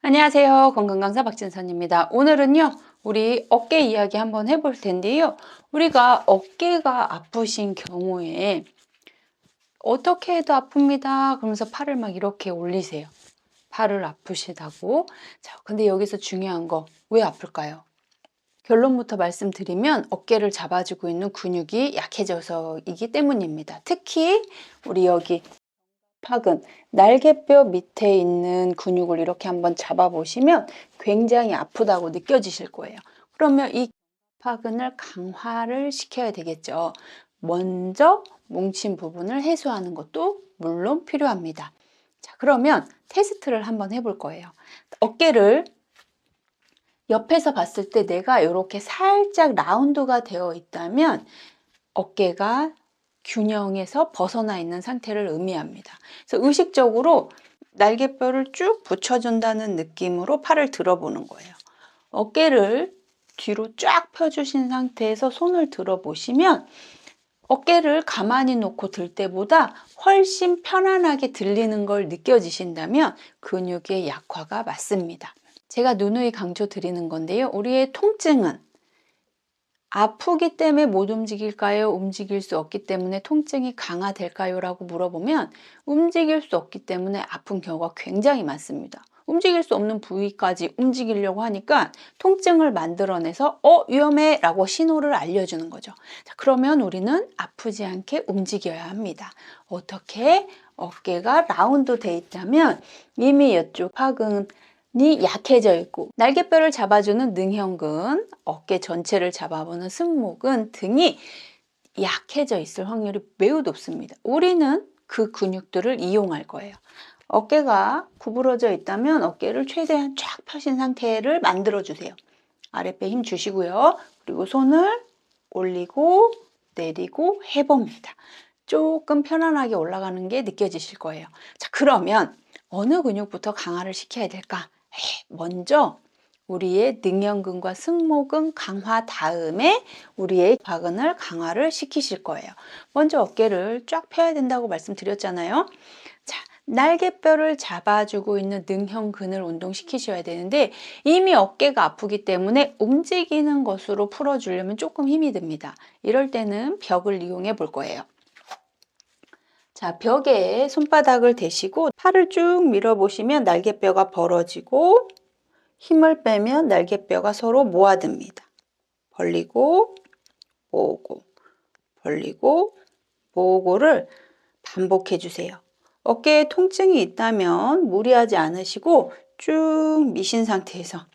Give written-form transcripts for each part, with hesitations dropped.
안녕하세요. 건강강사 박진선입니다. 오늘은요, 우리 어깨 이야기 한번 해볼 텐데요. 우리가 어깨가 아프신 경우에 어떻게 해도 아픕니다. 그러면서 팔을 막 이렇게 올리세요. 팔을 아프시다고. 자, 근데 여기서 중요한 거, 왜 아플까요? 결론부터 말씀드리면 어깨를 잡아주고 있는 근육이 약해져서이기 때문입니다. 특히 우리 여기 팔은 날개뼈 밑에 있는 근육을 이렇게 한번 잡아보시면 굉장히 아프다고 느껴지실 거예요. 그러면 이 파근을 강화를 시켜야 되겠죠. 먼저 뭉친 부분을 해소하는 것도 물론 필요합니다. 자, 그러면 테스트를 한번 해볼 거예요. 어깨를 옆에서 봤을 때 내가 이렇게 살짝 라운드가 되어 있다면 어깨가 균형에서 벗어나 있는 상태를 의미합니다. 그래서 의식적으로 날개뼈를 쭉 붙여준다는 느낌으로 팔을 들어보는 거예요. 어깨를 뒤로 쫙 펴주신 상태에서 손을 들어보시면 어깨를 가만히 놓고 들 때보다 훨씬 편안하게 들리는 걸 느껴지신다면 근육의 약화가 맞습니다. 제가 누누이 강조 드리는 건데요. 우리의 통증은 아프기 때문에 못 움직일까요? 움직일 수 없기 때문에 통증이 강화될까요? 라고 물어보면 움직일 수 없기 때문에 아픈 경우가 굉장히 많습니다. 움직일 수 없는 부위까지 움직이려고 하니까 통증을 만들어내서 위험해 라고 신호를 알려주는 거죠. 자, 그러면 우리는 아프지 않게 움직여야 합니다. 어떻게? 어깨가 라운드 돼 있다면 이미 이쪽 파근 이 약해져 있고 날개뼈를 잡아주는 능형근, 어깨 전체를 잡아보는 승모근 등이 약해져 있을 확률이 매우 높습니다. 우리는 그 근육들을 이용할 거예요. 어깨가 구부러져 있다면 어깨를 최대한 쫙 펴신 상태를 만들어 주세요. 아랫배 힘 주시고요. 그리고 손을 올리고 내리고 해봅니다. 조금 편안하게 올라가는 게 느껴지실 거예요. 자, 그러면 어느 근육부터 강화를 시켜야 될까? 먼저 우리의 능형근과 승모근 강화 다음에 우리의 과근을 강화를 시키실 거예요. 먼저 어깨를 쫙 펴야 된다고 말씀드렸잖아요. 자, 날개뼈를 잡아주고 있는 능형근을 운동시키셔야 되는데 이미 어깨가 아프기 때문에 움직이는 것으로 풀어주려면 조금 힘이 듭니다. 이럴 때는 벽을 이용해 볼 거예요. 자, 벽에 손바닥을 대시고 팔을 쭉 밀어보시면 날개뼈가 벌어지고 힘을 빼면 날개뼈가 서로 모아듭니다. 벌리고 모으고 벌리고 모으고를 반복해 주세요. 어깨에 통증이 있다면 무리하지 않으시고 쭉 미신 상태에서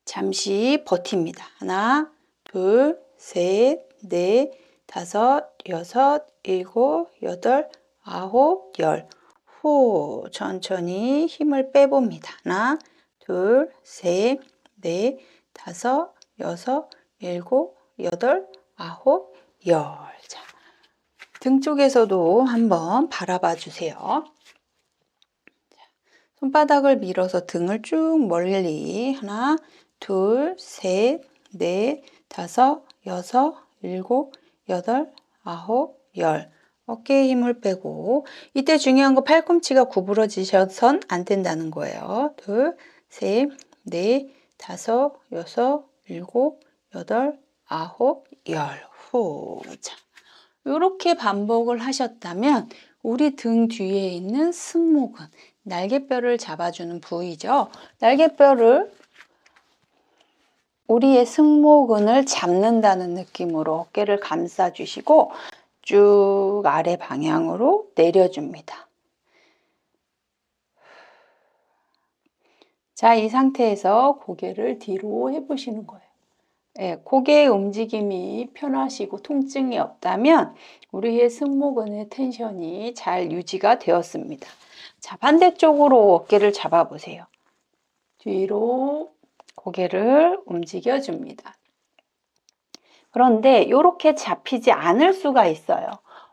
잠시 버팁니다. 하나, 둘, 셋, 넷, 다섯, 여섯, 일곱, 여덟, 아홉, 열. 후, 천천히 힘을 빼봅니다. 하나, 둘, 셋, 넷, 다섯, 여섯, 일곱, 여덟, 아홉, 열. 자, 등 쪽에서도 한번 바라봐 주세요. 손바닥을 밀어서 등을 쭉 멀리 하나, 둘, 셋, 넷, 다섯, 여섯, 일곱, 여덟, 아홉, 열. 어깨에 힘을 빼고 이때 중요한 거 팔꿈치가 구부러지셔선 안 된다는 거예요. 둘, 셋, 넷, 다섯, 여섯, 일곱, 여덟, 아홉, 열. 후. 자, 이렇게 반복을 하셨다면 우리 등 뒤에 있는 승모근, 날개뼈를 잡아주는 부위죠. 날개뼈를 우리의 승모근을 잡는다는 느낌으로 어깨를 감싸주시고 쭉 아래 방향으로 내려줍니다. 자, 이 상태에서 고개를 뒤로 해보시는 거예요. 고개의 움직임이 편하시고 통증이 없다면 우리의 승모근의 텐션이 잘 유지가 되었습니다. 자, 반대쪽으로 어깨를 잡아보세요. 뒤로 고개를 움직여 줍니다. 그런데 이렇게 잡히지 않을 수가 있어요.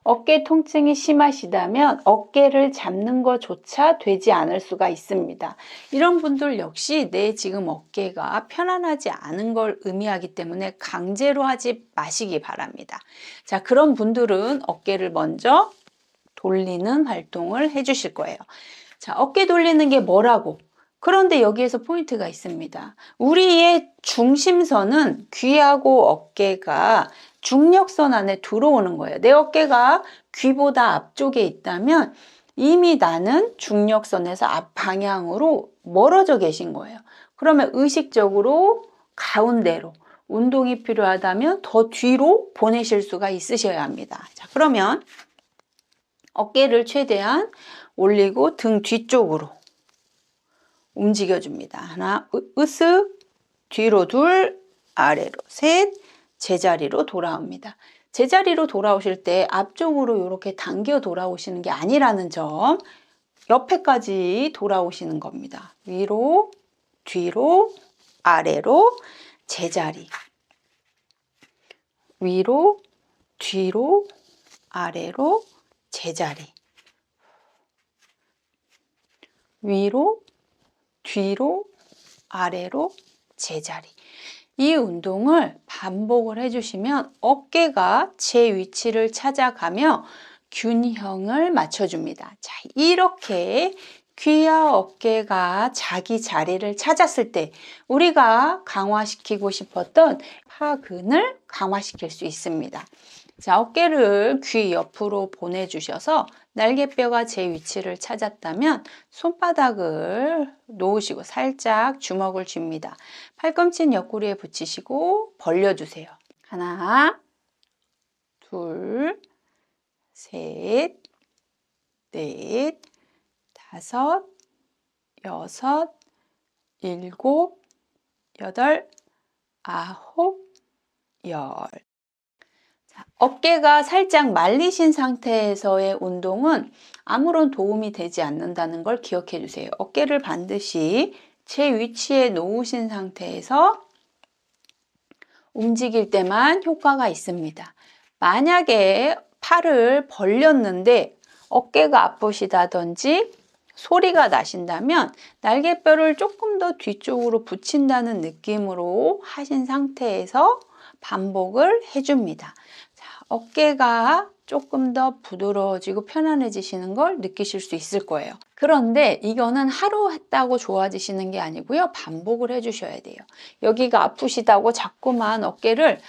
어깨 통증이 심하시다면 어깨를 잡는 것조차 되지 않을 수가 있습니다. 이런 분들 역시 내 지금 어깨가 편안하지 않은 걸 의미하기 때문에 강제로 하지 마시기 바랍니다. 자, 그런 분들은 어깨를 먼저 돌리는 활동을 해주실 거예요. 자, 어깨 돌리는 게 뭐라고? 그런데 여기에서 포인트가 있습니다. 우리의 중심선은 귀하고 어깨가 중력선 안에 들어오는 거예요. 내 어깨가 귀보다 앞쪽에 있다면 이미 나는 중력선에서 앞 방향으로 멀어져 계신 거예요. 그러면 의식적으로 가운데로 운동이 필요하다면 더 뒤로 보내실 수가 있으셔야 합니다. 자, 그러면 어깨를 최대한 올리고 등 뒤쪽으로 움직여줍니다. 하나, 으쓱, 뒤로 둘, 아래로 셋, 제자리로 돌아옵니다. 제자리로 돌아오실 때 앞쪽으로 이렇게 당겨 돌아오시는 게 아니라는 점, 옆에까지 돌아오시는 겁니다. 위로, 뒤로, 아래로, 제자리. 위로, 뒤로, 아래로, 제자리. 위로, 뒤로, 아래로, 제자리. 이 운동을 반복을 해주시면 어깨가 제 위치를 찾아가며 균형을 맞춰줍니다. 자, 이렇게 귀와 어깨가 자기 자리를 찾았을 때 우리가 강화시키고 싶었던 하근을 강화시킬 수 있습니다. 자, 어깨를 귀 옆으로 보내주셔서 날개뼈가 제 위치를 찾았다면 손바닥을 놓으시고 살짝 주먹을 쥡니다. 팔꿈치는 옆구리에 붙이시고 벌려주세요. 하나, 둘, 셋, 넷, 다섯, 여섯, 일곱, 여덟, 아홉, 열. 어깨가 살짝 말리신 상태에서의 운동은 아무런 도움이 되지 않는다는 걸 기억해 주세요. 어깨를 반드시 제 위치에 놓으신 상태에서 움직일 때만 효과가 있습니다. 만약에 팔을 벌렸는데 어깨가 아프시다든지 소리가 나신다면 날개뼈를 조금 더 뒤쪽으로 붙인다는 느낌으로 하신 상태에서 반복을 해줍니다. 어깨가 조금 더 부드러워지고 편안해지시는 걸 느끼실 수 있을 거예요. 그런데 이거는 하루 했다고 좋아지시는 게 아니고요. 반복을 해주셔야 돼요. 여기가 아프시다고 자꾸만 어깨를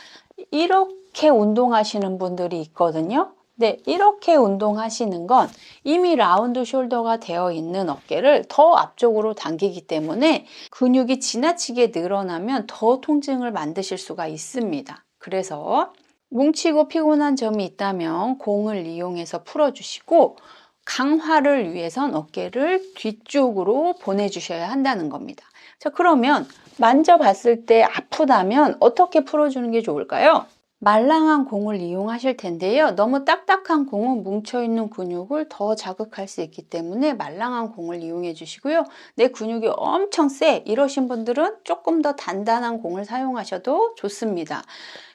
이렇게 운동하시는 분들이 있거든요. 네, 이렇게 운동하시는 건 이미 라운드 숄더가 되어 있는 어깨를 더 앞쪽으로 당기기 때문에 근육이 지나치게 늘어나면 더 통증을 만드실 수가 있습니다. 그래서 뭉치고 피곤한 점이 있다면 공을 이용해서 풀어주시고 강화를 위해선 어깨를 뒤쪽으로 보내주셔야 한다는 겁니다. 자, 그러면 만져봤을 때 아프다면 어떻게 풀어주는 게 좋을까요? 말랑한 공을 이용하실 텐데요. 너무 딱딱한 공은 뭉쳐있는 근육을 더 자극할 수 있기 때문에 말랑한 공을 이용해 주시고요. 내 근육이 엄청 세 이러신 분들은 조금 더 단단한 공을 사용하셔도 좋습니다.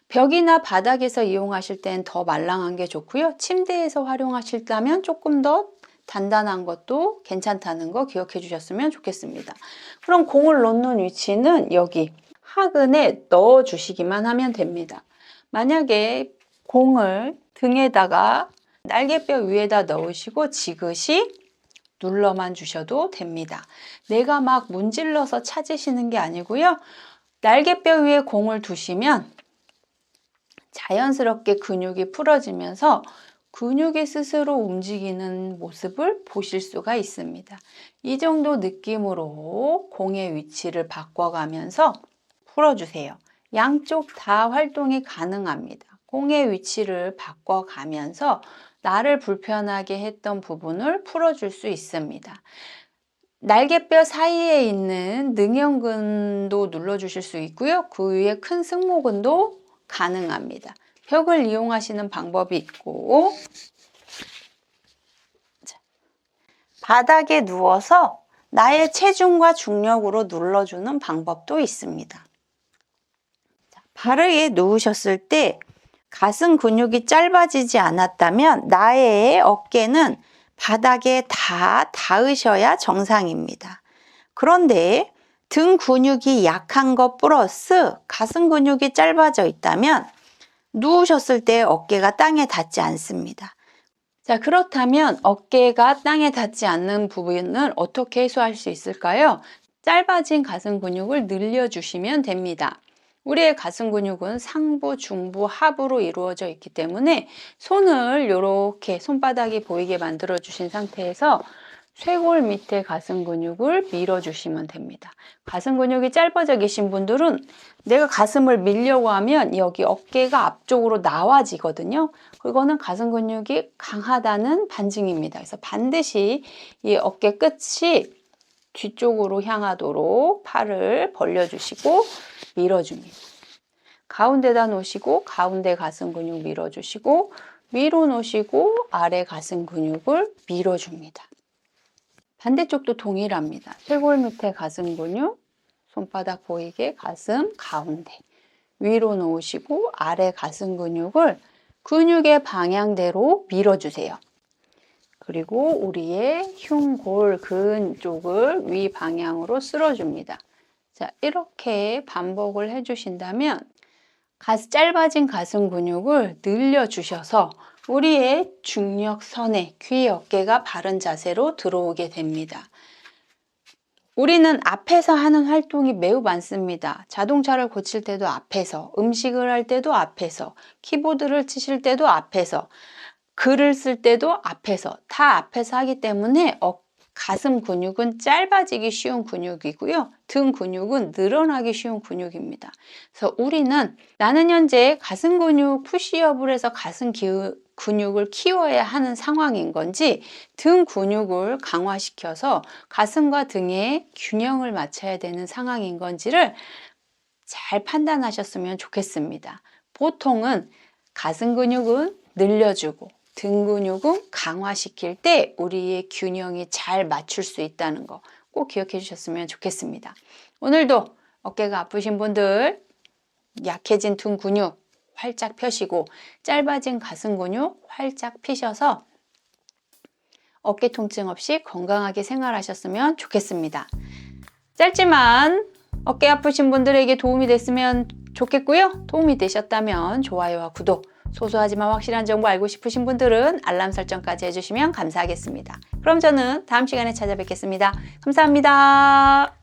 벽이나 바닥에서 이용하실 땐 더 말랑한 게 좋고요. 침대에서 활용하실다면 조금 더 단단한 것도 괜찮다는 거 기억해 주셨으면 좋겠습니다. 그럼 공을 놓는 위치는 여기 하근에 넣어 주시기만 하면 됩니다. 만약에 공을 등에다가 날개뼈 위에다 넣으시고 지그시 눌러만 주셔도 됩니다. 내가 막 문질러서 찾으시는 게 아니고요. 날개뼈 위에 공을 두시면 자연스럽게 근육이 풀어지면서 근육이 스스로 움직이는 모습을 보실 수가 있습니다. 이 정도 느낌으로 공의 위치를 바꿔가면서 풀어주세요. 양쪽 다 활동이 가능합니다. 공의 위치를 바꿔가면서 나를 불편하게 했던 부분을 풀어줄 수 있습니다. 날개뼈 사이에 있는 능형근도 눌러주실 수 있고요. 그 위에 큰 승모근도 가능합니다. 벽을 이용하시는 방법이 있고 바닥에 누워서 나의 체중과 중력으로 눌러주는 방법도 있습니다. 바르게 누우셨을 때 가슴 근육이 짧아지지 않았다면 나의 어깨는 바닥에 다 닿으셔야 정상입니다. 그런데 등 근육이 약한 것 플러스 가슴 근육이 짧아져 있다면 누우셨을 때 어깨가 땅에 닿지 않습니다. 자, 그렇다면 어깨가 땅에 닿지 않는 부분을 어떻게 해소할 수 있을까요? 짧아진 가슴 근육을 늘려주시면 됩니다. 우리의 가슴 근육은 상부, 중부, 하부로 이루어져 있기 때문에 손을 이렇게 손바닥이 보이게 만들어 주신 상태에서 쇄골 밑에 가슴 근육을 밀어주시면 됩니다. 가슴 근육이 짧아져 계신 분들은 내가 가슴을 밀려고 하면 여기 어깨가 앞쪽으로 나와지거든요. 그거는 가슴 근육이 강하다는 반증입니다. 그래서 반드시 이 어깨 끝이 뒤쪽으로 향하도록 팔을 벌려주시고 밀어줍니다. 가운데다 놓으시고 가운데 가슴 근육 밀어주시고 위로 놓으시고 아래 가슴 근육을 밀어줍니다. 반대쪽도 동일합니다. 쇄골 밑에 가슴 근육, 손바닥 보이게 가슴 가운데 위로 놓으시고 아래 가슴 근육을 근육의 방향대로 밀어주세요. 그리고 우리의 흉골 근 쪽을 위 방향으로 쓸어줍니다. 자, 이렇게 반복을 해주신다면 짧아진 가슴 근육을 늘려주셔서 우리의 중력선에 귀 어깨가 바른 자세로 들어오게 됩니다. 우리는 앞에서 하는 활동이 매우 많습니다. 자동차를 고칠 때도 앞에서, 음식을 할 때도 앞에서, 키보드를 치실 때도 앞에서, 글을 쓸 때도 앞에서, 다 앞에서 하기 때문에 가슴 근육은 짧아지기 쉬운 근육이고요. 등 근육은 늘어나기 쉬운 근육입니다. 그래서 우리는 나는 현재 가슴 근육 푸시업을 해서 가슴 근육을 키워야 하는 상황인 건지 등 근육을 강화시켜서 가슴과 등의 균형을 맞춰야 되는 상황인 건지를 잘 판단하셨으면 좋겠습니다. 보통은 가슴 근육은 늘려주고 등 근육은 강화시킬 때 우리의 균형이 잘 맞출 수 있다는 거 꼭 기억해 주셨으면 좋겠습니다. 오늘도 어깨가 아프신 분들 약해진 등 근육 활짝 펴시고 짧아진 가슴 근육 활짝 펴셔서 어깨 통증 없이 건강하게 생활하셨으면 좋겠습니다. 짧지만 어깨 아프신 분들에게 도움이 됐으면 좋겠고요. 도움이 되셨다면 좋아요와 구독, 소소하지만 확실한 정보 알고 싶으신 분들은 알람 설정까지 해주시면 감사하겠습니다. 그럼 저는 다음 시간에 찾아뵙겠습니다. 감사합니다.